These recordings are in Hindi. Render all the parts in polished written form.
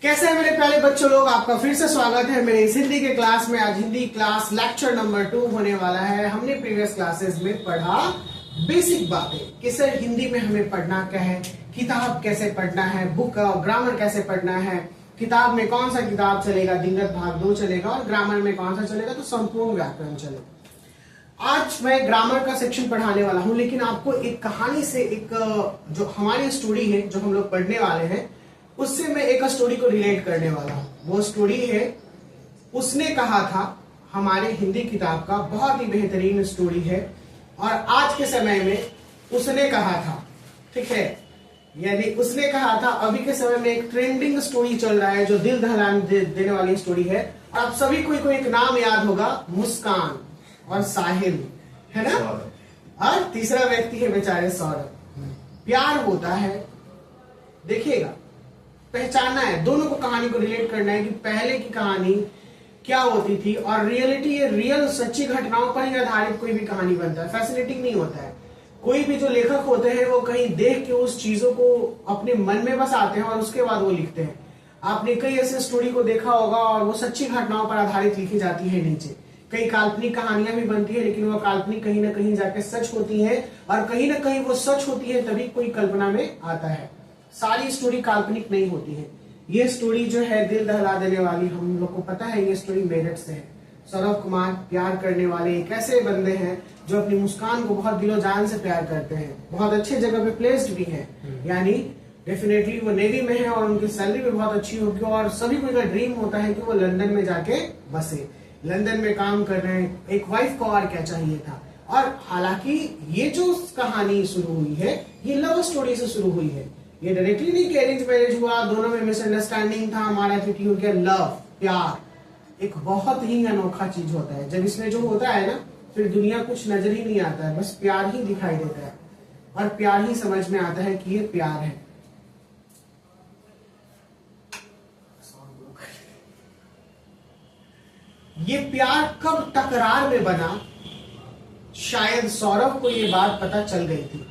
कैसे हैं मेरे प्यारे बच्चों लोग, आपका फिर से स्वागत है मेरे इस हिंदी के क्लास में। आज हिंदी क्लास लेक्चर नंबर 2 होने वाला है। हमने प्रीवियस क्लासेस में पढ़ा बेसिक बातें कि सर हिंदी में हमें पढ़ना क्या है, किताब कैसे पढ़ना है, बुक ग्रामर कैसे पढ़ना है, किताब में कौन सा किताब चलेगा, दिनगत भाग 2 चलेगा और ग्रामर में कौन सा चलेगा, तो संपूर्ण व्याकरण चलेगा। आज मैं ग्रामर का सेक्शन पढ़ाने वाला हूं, लेकिन आपको एक कहानी से एक जो हमारी स्टोरी है जो हम लोग पढ़ने वाले हैं उससे मैं एक स्टोरी को रिलेट करने वाला हूं। वो स्टोरी है उसने कहा था, हमारे हिंदी किताब का बहुत ही बेहतरीन स्टोरी है और आज के समय में उसने कहा था, ठीक है, यानी उसने कहा था अभी के समय में एक ट्रेंडिंग स्टोरी चल रहा है जो दिल दहलाने देने वाली स्टोरी है। और आप सभी को एक नाम याद होगा, मुस्कान और साहिल, है ना, और तीसरा व्यक्ति है बेचारे सौरभ। प्यार होता है, देखिएगा, पहचानना है, दोनों को कहानी को रिलेट करना है कि पहले की कहानी क्या होती थी और रियलिटी, ये रियल सच्ची घटनाओं पर ही आधारित कोई भी कहानी बनता है। फैसिनेटिंग नहीं होता है। कोई भी जो लेखक होते हैं वो कहीं देख के उस चीजों को अपने मन में बसाते हैं और उसके बाद वो लिखते हैं। आपने कई ऐसे स्टोरी को देखा होगा और वो सच्ची घटनाओं पर आधारित लिखी जाती है। नीचे कई काल्पनिक कहानियां भी बनती है, लेकिन वो काल्पनिक कहीं ना कहीं जाके सच होती है और कहीं ना कहीं वो सच होती है तभी कोई कल्पना में आता है। सारी स्टोरी काल्पनिक नहीं होती है। ये स्टोरी जो है दिल दहला देने वाली, हम लोग को पता है ये स्टोरी मेरठ से है। सौरभ कुमार प्यार करने वाले एक ऐसे बंदे हैं जो अपनी मुस्कान को बहुत दिलो जान से प्यार करते हैं, बहुत अच्छे जगह पे प्लेस्ड भी हैं, यानी डेफिनेटली वो नेवी में है और उनकी सैलरी भी बहुत अच्छी होगी और सभी को का ड्रीम होता है कि वो लंदन में जाके बसे, लंदन में काम कर रहे हैं। एक वाइफ को और क्या चाहिए था। और हालांकि ये जो कहानी शुरू हुई है ये लव स्टोरी से शुरू हुई है। ये डायरेक्टली नहीं कि अरेंज मैरिज हुआ, दोनों में मिसअंडरस्टैंडिंग था, हमारा तिथि हो गया। लव, प्यार एक बहुत ही अनोखा चीज होता है। जब इसमें जो होता है ना, फिर दुनिया कुछ नजर ही नहीं आता है, बस प्यार ही दिखाई देता है और प्यार ही समझ में आता है कि ये प्यार है। ये प्यार कब टकरार में बना, शायद सौरभ को ये बात पता चल गई थी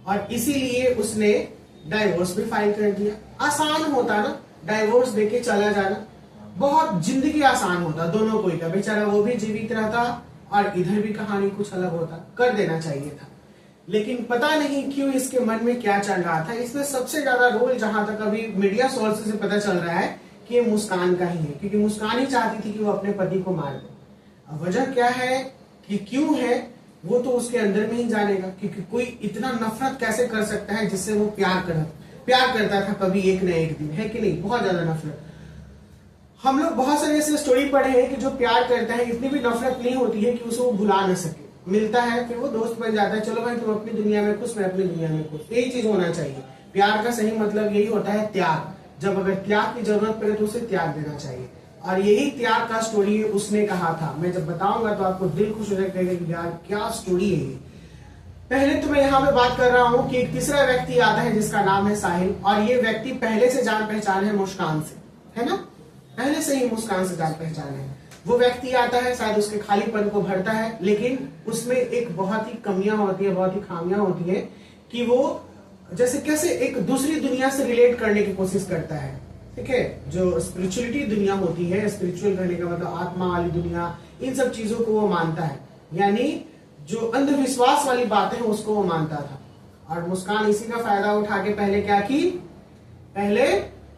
और इसीलिए उसने डाइवोर्स भी फाइल कर दिया। आसान होता ना डाइवोर्स देके चला जाना, बहुत जिंदगी आसान होता, दोनों को ही का बेचारा वो भी जीवित रहता और इधर भी कहानी कुछ अलग होता, कर देना चाहिए था। लेकिन पता नहीं क्यों इसके मन में क्या चल रहा था। इसमें सबसे ज्यादा रोल जहां तक अभी मीडिया सोर्सेज से पता चल रहा है कि ये मुस्कान का ही है, क्योंकि मुस्कान ही चाहती थी कि वो अपने पति को मार दे। अब वजह क्या है कि क्यों है वो तो उसके अंदर में ही जानेगा, क्योंकि कोई इतना नफरत कैसे कर सकता है जिससे वो प्यार करता था कभी एक न एक दिन, है कि नहीं, बहुत ज्यादा नफरत। हम लोग बहुत सारे ऐसे स्टोरी पढ़े हैं कि जो प्यार करता है इतनी भी नफरत नहीं होती है कि उसे वो भुला न सके। मिलता है फिर वो दोस्त बन जाता है, चलो भाई तुम अपनी दुनिया में खुश, मैं अपनी दुनिया में खुश। यही चीज होना चाहिए। प्यार का सही मतलब यही होता है त्याग। जब अगर त्याग की जरूरत पड़े तो उसे त्याग देना चाहिए और यही त्याग का स्टोरी उसने कहा था। मैं जब बताऊंगा तो आपको दिल खुश हो जाएगा कि यार क्या स्टोरी है ये। पहले तो मैं यहाँ पे बात कर रहा हूँ कि एक तीसरा व्यक्ति आता है जिसका नाम है साहिल और ये व्यक्ति पहले से जान पहचान है मुस्कान से, है ना, पहले से ही मुस्कान से जान पहचान है। वो व्यक्ति आता है, शायद उसके खालीपन को भरता है, लेकिन उसमें एक बहुत ही कमियां होती है, बहुत ही खामियां होती है कि वो जैसे कैसे एक दूसरी दुनिया से रिलेट करने की कोशिश करता है। ठीक है, जो स्पिरिचुअलिटी दुनिया होती है, स्पिरिचुअल कहने का मतलब आत्मा वाली दुनिया, इन सब चीजों को वो मानता है, यानी जो अंधविश्वास वाली बातें हैं उसको वो मानता था। और मुस्कान इसी का फायदा उठा के पहले क्या की, पहले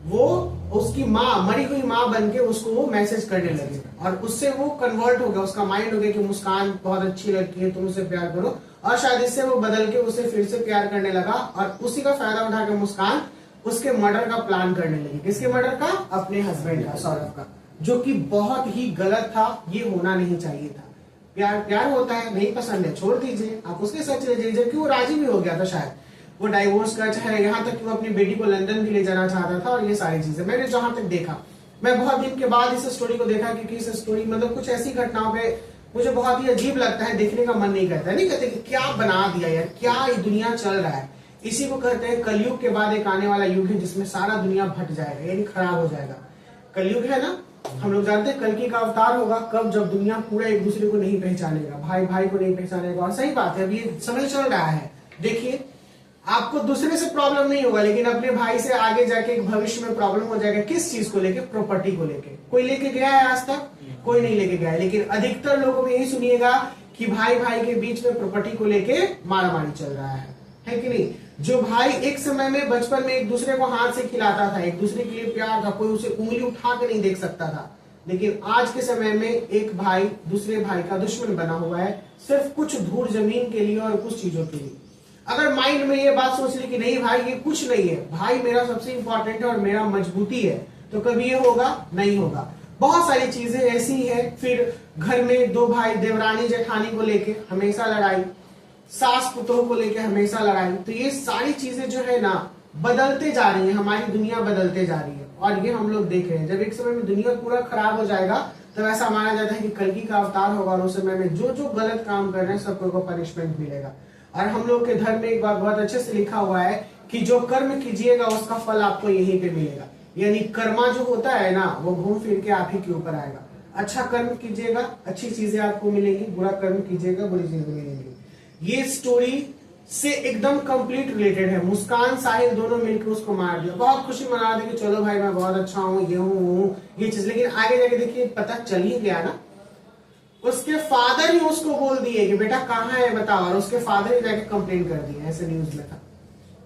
वो उसकी माँ, मरी हुई माँ बन के उसको वो मैसेज करने लगे और उससे वो कन्वर्ट हो गया, उसका माइंड हो गया कि मुस्कान बहुत अच्छी लड़की है, तुम उसे प्यार करो, और शायद इससे वो बदल के उसे फिर से प्यार करने लगा और उसी का फायदा उठा के मुस्कान उसके मर्डर का प्लान करने लगी। किसके मर्डर का? अपने हस्बैंड का, सौरभ का, जो कि बहुत ही गलत था, ये होना नहीं चाहिए था। प्यार होता है, नहीं पसंद है छोड़ दीजिए, आप उसके साथ चले जाइए। जबकि वो राजी भी हो गया था, शायद वो डाइवोर्स का, चाहे यहाँ तक कि वो अपनी बेटी को लंदन भी ले जाना चाहता था और ये सारी चीजें मैंने जहां तक देखा। मैं बहुत दिन के बाद इस स्टोरी को देखा क्योंकि इस स्टोरी मतलब कुछ ऐसी घटनाओं पे मुझे बहुत ही अजीब लगता है, देखने का मन नहीं करता। नहीं कहते कि क्या बना दिया यार, क्या ये दुनिया चल रहा है। इसी को कहते हैं कलयुग के बाद एक आने वाला युग है जिसमें सारा दुनिया भट जाएगा, यानी खराब हो जाएगा। कलयुग है ना, हम लोग जानते हैं कल्कि का अवतार होगा कब, जब दुनिया पूरा एक दूसरे को नहीं पहचानेगा, भाई भाई को नहीं पहचानेगा। और सही बात है, अब ये समय चल रहा है। देखिए आपको दूसरे से प्रॉब्लम नहीं होगा, लेकिन अपने भाई से आगे जाके एक भविष्य में प्रॉब्लम हो जाएगा। किस चीज को लेके? प्रॉपर्टी को लेके। कोई लेके गया है आज तक? कोई नहीं लेके गया है। लेकिन अधिकतर लोगों में यही सुनिएगा कि भाई भाई के बीच में प्रॉपर्टी को लेके मारामारी चल रहा है कि नहीं? जो भाई एक समय में बचपन में एक दूसरे को हाथ से खिलाता था, एक दूसरे के लिए प्यार था, कोई उसे उंगली उठा के नहीं देख सकता था, लेकिन आज के समय में एक भाई दूसरे भाई का दुश्मन बना हुआ है, सिर्फ कुछ धूल जमीन के लिए और कुछ चीजों के लिए। अगर माइंड में ये बात सोच ली कि नहीं भाई ये कुछ नहीं है, भाई मेरा सबसे इंपॉर्टेंट है और मेरा मजबूती है, तो कभी ये होगा? नहीं होगा। बहुत सारी चीजें ऐसी है। फिर घर में दो भाई, देवरानी जेठानी को लेके हमेशा लड़ाई, सास पुतोह को लेके हमेशा लड़ाई। तो ये सारी चीजें जो है ना बदलते जा रही है, हमारी दुनिया बदलते जा रही है और ये हम लोग देख रहे हैं। जब एक समय में दुनिया पूरा खराब हो जाएगा तब ऐसा माना जाता है कि कल्कि का अवतार होगा और उस समय में जो जो गलत काम कर रहे हैं सबको पनिशमेंट मिलेगा। और हम लोग के धर्म में एक बात बहुत अच्छे से लिखा हुआ है कि जो कर्म कीजिएगा उसका फल आपको यहीं पे मिलेगा। यानी कर्मा जो होता है ना वो घूम फिर के आप ही के ऊपर आएगा। अच्छा कर्म कीजिएगा, अच्छी चीजें आपको मिलेंगी, बुरा कर्म कीजिएगा, बुरी चीजें मिलेंगी। ये स्टोरी से एकदम कंप्लीट रिलेटेड है। मुस्कान साहिल दोनों मिलकर उसको मार दिया, बहुत खुशी मना दी कि चलो भाई मैं बहुत अच्छा हूँ, ये हूँ ये चीज। लेकिन आगे जाके देखिए पता चल ही गया ना, उसके फादर ही उसको बोल दिए कि बेटा कहाँ है बताओ, और उसके फादर ही जाके कंप्लेन कर दिया। ऐसे न्यूज में था।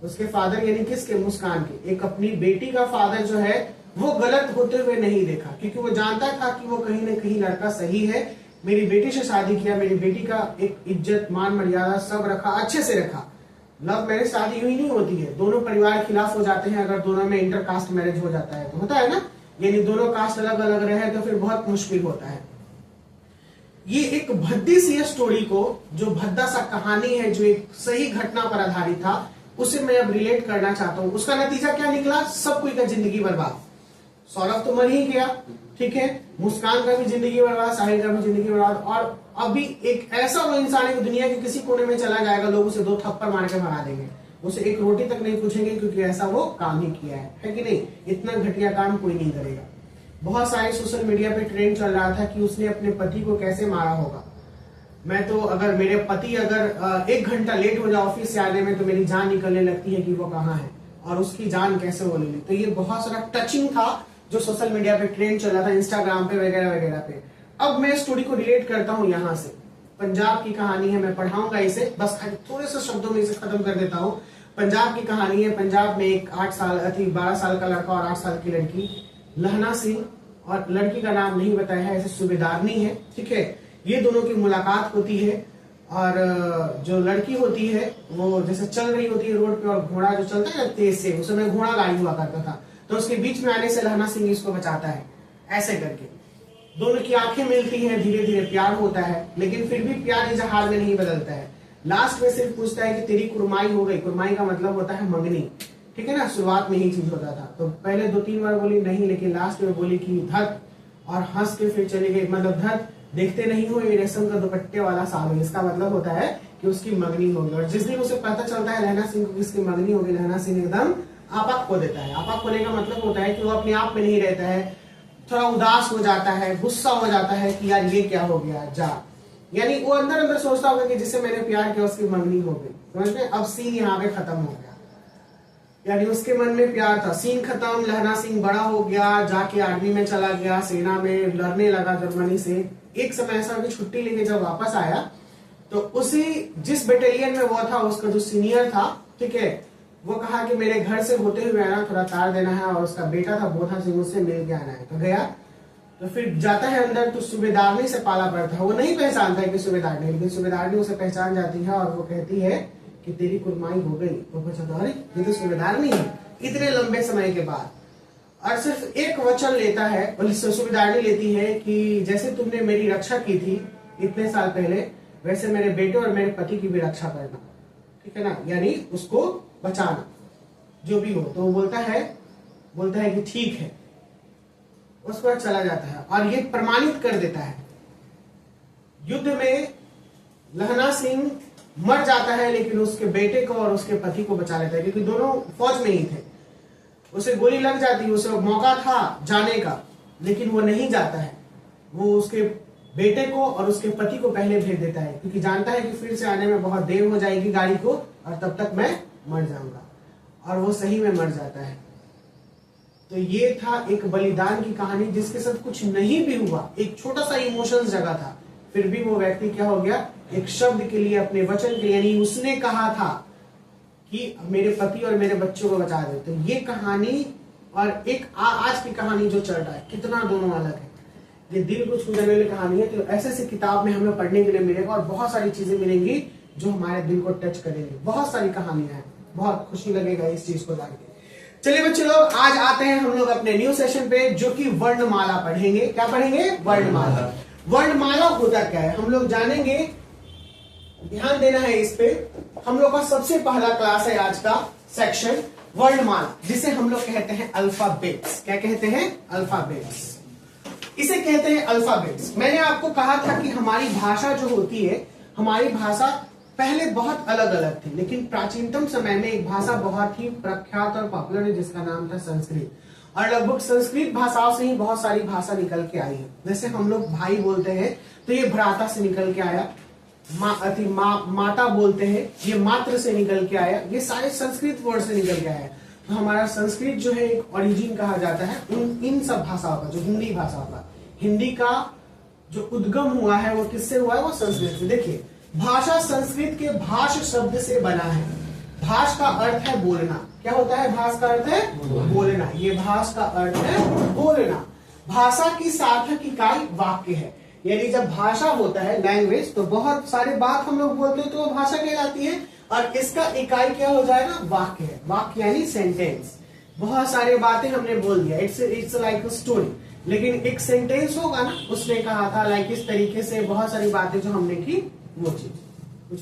उसके फादर यानी किसके? मुस्कान के। एक अपनी बेटी का फादर जो है वो गलत होते हुए नहीं देखा, क्योंकि वो जानता था कि वो कहीं ना कहीं लड़का सही है, मेरी बेटी से शादी किया, मेरी बेटी का एक इज्जत मान मर्यादा सब रखा, अच्छे से रखा। लव मैरिज शादी यूं ही नहीं होती है, दोनों परिवार खिलाफ हो जाते हैं। अगर दोनों में इंटर कास्ट मैरिज हो जाता है तो होता है ना, यानी दोनों कास्ट अलग अलग रहे तो फिर बहुत मुश्किल होता है। ये एक भद्दी सी स्टोरी को, जो भद्दा सा कहानी है जो एक सही घटना पर आधारित था, उसे मैं अब रिलेट करना चाहता हूं। उसका नतीजा क्या निकला? सब कोई का जिंदगी बर्बाद। सौरभ तो मर ही गया, ठीक है, मुस्कान का भी जिंदगी बर्बाद, साहिल का भी जिंदगी बर्बाद, और अभी एक ऐसा वो इंसान है दुनिया के किसी कोने में चला जाएगा, लोग उसे 2 थप्पड़ मार के भगा देंगे, उसे एक रोटी तक नहीं पूछेंगे, क्योंकि ऐसा वो काम ही किया है कि नहीं? इतना घटिया काम कोई नहीं करेगा। बहुत सारे सोशल मीडिया पे ट्रेंड चल रहा था कि उसने अपने पति को कैसे मारा होगा। मैं तो अगर मेरे पति अगर 1 घंटा लेट हो जाए ऑफिस से आने में तो मेरी जान निकलने लगती है कि वो कहाँ है और उसकी जान कैसे वो ले ली। तो ये बहुत सारा टचिंग था जो सोशल मीडिया पे ट्रेंड चल रहा था, इंस्टाग्राम पे वगैरह वगैरह पे। अब मैं स्टोरी को रिलेट करता हूँ यहाँ से। पंजाब की कहानी है, मैं पढ़ाऊंगा इसे, बस थोड़े से शब्दों में इसे खत्म कर देता हूँ। पंजाब की कहानी है। पंजाब में एक 12 साल का लड़का और 8 साल की लड़की, लहना सिंह, और लड़की का नाम नहीं बताया है, ऐसे सूबेदारनी है, ठीक है। ये दोनों की मुलाकात होती है और जो लड़की होती है वो जैसे चल रही होती है रोड पे, और घोड़ा जो चलता है ना तेज से, उस समय घोड़ा गाड़ी हुआ करता था, तो उसके बीच में आने से लहना सिंह इसको बचाता है। ऐसे करके दोनों की आंखें मिलती हैं, धीरे धीरे प्यार होता है, लेकिन फिर भी प्यार इजहार में नहीं बदलता है। लास्ट में सिर्फ पूछता है कि तेरी कुरमाई हो गई। कुरमाई का मतलब होता है मंगनी, ठीक है ना। शुरुआत में ही चीज होता था, तो पहले 2-3 बार बोली नहीं, लेकिन लास्ट में बोली कि धत, और हंस के फिर चली गई। मतलब धत, देखते नहीं हो ये रेशम का दुपट्टे वाला साल, इसका मतलब होता है कि उसकी मंगनी होगी। और जिस दिन उसे पता चलता है लहना सिंह को इसकी मंगनी होगी, लहना सिंह एकदम आपा खो देता है। आपा खोने का मतलब होता है कि वो अपने आप में नहीं रहता है, थोड़ा उदास हो जाता है, गुस्सा हो जाता है कि यार ये क्या हो गया जा, यानी वो अंदर अंदर सोचता होगा कि जिससे मैंने प्यार किया उसकी मंगनी हो गई। समझ में? अब सीन यहाँ पे खत्म हो गया, यानी उसके मन में प्यार था, सीन खत्म। लहना सिंह बड़ा हो गया, जाके आर्मी में चला गया, सेना में लड़ने लगा जर्मनी से। एक समय ऐसा कि छुट्टी लेके जब वापस आया तो उसी जिस बटालियन में वो था, उसका जो सीनियर था, ठीक है, वो कहा कि मेरे घर से होते हुए आना, थोड़ा तार देना है, और उसका बेटा था बोधा सिंह, उससे मिल के आना है। तो गया, तो फिर जाता है अंदर, तो सूबेदारनी से पाला पड़ता है। वो नहीं पहचानता है कि सूबेदारनी, लेकिन सूबेदारनी उसे पहचान जाती है और वो कहती है कि तेरी कुर्बानी हो गई। तो पता, अरे ये तो सूबेदारनी है, इतने लंबे समय के बाद। और सिर्फ एक वचन लेता है, सूबेदारनी लेती है कि जैसे तुमने मेरी रक्षा की थी इतने साल पहले, वैसे मेरे बेटे और मेरे पति की भी रक्षा करना, ठीक है ना, यानी उसको बचाना जो भी हो। तो वो बोलता है कि ठीक है। उसके बाद चला जाता है और ये प्रमाणित कर देता है। युद्ध में लहना सिंह मर जाता है, लेकिन उसके बेटे को और उसके पति को बचा लेता है, क्योंकि दोनों फौज में ही थे। उसे गोली लग जाती है, उसे मौका था जाने का, लेकिन वो नहीं जाता है। वो उसके बेटे को और उसके पति को पहले भेज देता है, क्योंकि जानता है कि फिर से आने में बहुत देर हो जाएगी गाड़ी को, और तब तक मैं मर जाऊंगा, और वो सही में मर जाता है। तो ये था एक बलिदान की कहानी जिसके साथ कुछ नहीं भी हुआ, एक छोटा सा इमोशंस जगा था, फिर भी वो व्यक्ति क्या हो गया, एक शब्द के लिए, अपने वचन के लिए, यानी उसने कहा था कि मेरे पति और मेरे बच्चों को बचा दे। तो ये कहानी और एक आज की कहानी जो चल रहा है, कितना दोनों अलग है। ये दिल को छू जाने वाली कहानी है। तो ऐसे ऐसे किताब में हमें पढ़ने के लिए मिलेगा और बहुत सारी चीजें मिलेंगी जो हमारे दिल को टच करेंगे। बहुत सारी कहानियां हैं, बहुत खुशी लगेगा इस चीज को जान के। चलिए बच्चे लोग, आज आते हैं हम लोग अपने न्यू सेशन पे, जो कि वर्णमाला पढ़ेंगे। क्या पढ़ेंगे? वर्णमाला। वर्णमाला होता क्या है हम लोग जानेंगे, ध्यान देना है इस पे। हम लोग का सबसे पहला क्लास है आज का सेक्शन वर्णमाला, जिसे हम लोग कहते हैं अल्फाबेट्स। क्या कहते हैं? अल्फाबेट्स। इसे कहते हैं अल्फाबेट्स। मैंने आपको कहा था कि हमारी भाषा जो होती है, हमारी भाषा पहले बहुत अलग अलग थी, लेकिन प्राचीनतम समय में एक भाषा बहुत ही प्रख्यात और पॉपुलर है जिसका नाम था संस्कृत। और लगभग संस्कृत भाषाओं से ही बहुत सारी भाषा निकल के आई है। जैसे हम लोग भाई बोलते हैं तो ये भ्राता से निकल के आया, माता बोलते हैं, ये मात्र से निकल के आया, ये सारे संस्कृत वर्ड से निकल के आया। तो हमारा संस्कृत जो है एक ओरिजिन कहा जाता है इन सब भाषाओं का, जो हिंदी भाषाओं का। हिंदी का जो उद्गम हुआ है वो किससे हुआ है? वो संस्कृत से। देखिए, भाषा संस्कृत के भाष शब्द से बना है। भाष का अर्थ है बोलना। क्या होता है? भाष का अर्थ है बोलना। ये भाष का अर्थ है बोलना। भाषा की सार्थक इकाई वाक्य है। यानी जब भाषा होता है, लैंग्वेज, तो बहुत सारे बात हम लोग बोलते हैं तो वो भाषा कहलाती है, और इसका इकाई क्या हो जाएगा? वाक्य है। वाक्य यानी सेंटेंस। बहुत सारे बातें हमने बोल दिया, इट्स लाइक अ स्टोरी, लेकिन एक सेंटेंस होगा ना, उसने कहा था लाइक इस तरीके से बहुत सारी बातें जो हमने की, वो चीज कुछ